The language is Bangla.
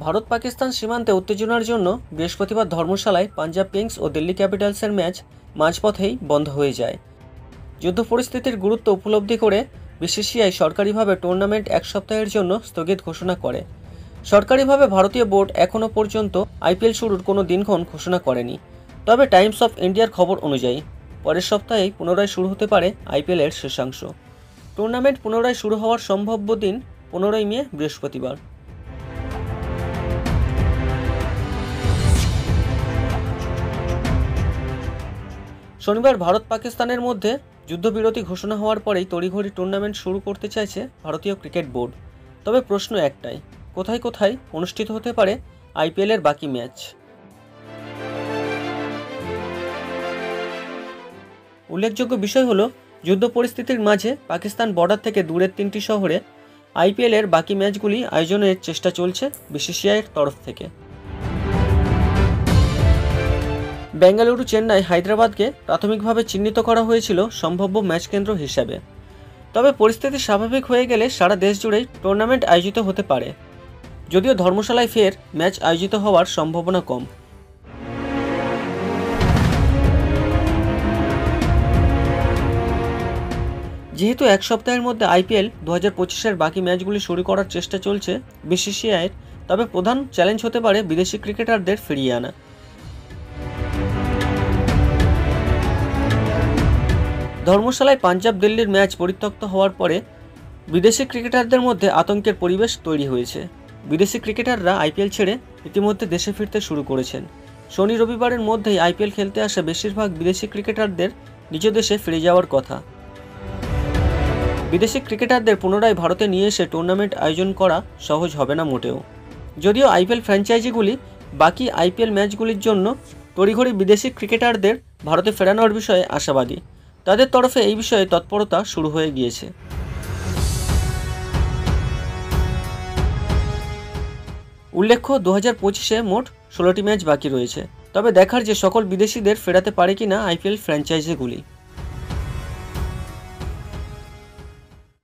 ভারত পাকিস্তান সীমান্তে উত্তেজনার জন্য বৃহস্পতিবার ধর্মশালায় পাঞ্জাব কিংস ও দিল্লি ক্যাপিটালসের ম্যাচ মাঝপথেই বন্ধ হয়ে যায়। যুদ্ধ পরিস্থিতির গুরুত্ব উপলব্ধি করে বিসিসিআই সরকারিভাবে টুর্নামেন্ট এক সপ্তাহের জন্য স্থগিত ঘোষণা করে। সরকারিভাবে ভারতীয় বোর্ড এখনও পর্যন্ত আইপিএল শুরুর কোনো দিনক্ষণ ঘোষণা করেনি। তবে টাইমস অফ ইন্ডিয়ার খবর অনুযায়ী পরের সপ্তাহেই পুনরায় শুরু হতে পারে আইপিএলের শেষাংশ। টুর্নামেন্ট পুনরায় শুরু হওয়ার সম্ভাব্য দিন 15ই মে, বৃহস্পতিবার। শনিবার ভারত পাকিস্তানের মধ্যে যুদ্ধবিরতি ঘোষণা হওয়ার পরেই তড়িঘড়ি টুর্নামেন্ট শুরু করতে চাইছে ভারতীয় ক্রিকেট বোর্ড। তবে প্রশ্ন একটাই, কোথায় কোথায় অনুষ্ঠিত হতে পারে আইপিএলের বাকি ম্যাচ? উল্লেখযোগ্য বিষয় হলো, যুদ্ধ পরিস্থিতির মাঝে পাকিস্তান বর্ডার থেকে দূরের 3টি শহরে আইপিএলের বাকি ম্যাচগুলি আয়োজনের চেষ্টা চলছে বিসিসিআইয়ের তরফ থেকে। বেঙ্গালুরু, চেন্নাই, হায়দ্রাবাদকে প্রাথমিকভাবে চিহ্নিত করা হয়েছিল সম্ভাব্য ম্যাচ কেন্দ্র হিসাবে। তবে পরিস্থিতি স্বাভাবিক হয়ে গেলে সারা দেশ জুড়েই টুর্নামেন্ট আয়োজিত হতে পারে, যদিও ধর্মশালায় ফের ম্যাচ আয়োজিত হওয়ার সম্ভাবনা কম। যেহেতু এক সপ্তাহের মধ্যে আইপিএল 2025-এর বাকি ম্যাচগুলি শুরু করার চেষ্টা চলছে বিসিসিআইয়ের, তবে প্রধান চ্যালেঞ্জ হতে পারে বিদেশি ক্রিকেটারদের ফিরিয়ে আনা। ধর্মশালায় পাঞ্জাব দিল্লির ম্যাচ পরিত্যক্ত হওয়ার পরে বিদেশি ক্রিকেটারদের মধ্যে আতঙ্কের পরিবেশ তৈরি হয়েছে। বিদেশি ক্রিকেটাররা আইপিএল ছেড়ে ইতিমধ্যে দেশে ফিরতে শুরু করেছেন। শনি রবিবারের মধ্যেই আইপিএল খেলতে আসা বেশিরভাগ বিদেশি ক্রিকেটারদের নিজ দেশে ফিরে যাওয়ার কথা। বিদেশি ক্রিকেটারদের পুনরায় ভারতে নিয়ে এসে টুর্নামেন্ট আয়োজন করা সহজ হবে না মোটেও। যদিও আইপিএল ফ্র্যাঞ্চাইজিগুলি বাকি আইপিএল ম্যাচগুলির জন্য তড়িঘড়ি বিদেশি ক্রিকেটারদের ভারতে ফেরানোর বিষয়ে আশাবাদী। তাদের তরফে এই বিষয়ে তৎপরতা শুরু হয়ে গিয়েছে। উল্লেখ্য, 2025-এ মোট 16টি ম্যাচ বাকি রয়েছে। তবে দেখার যে সকল বিদেশিদের ফেরাতে পারে কিনা আইপিএল ফ্র্যাঞ্চাইজিগুলি।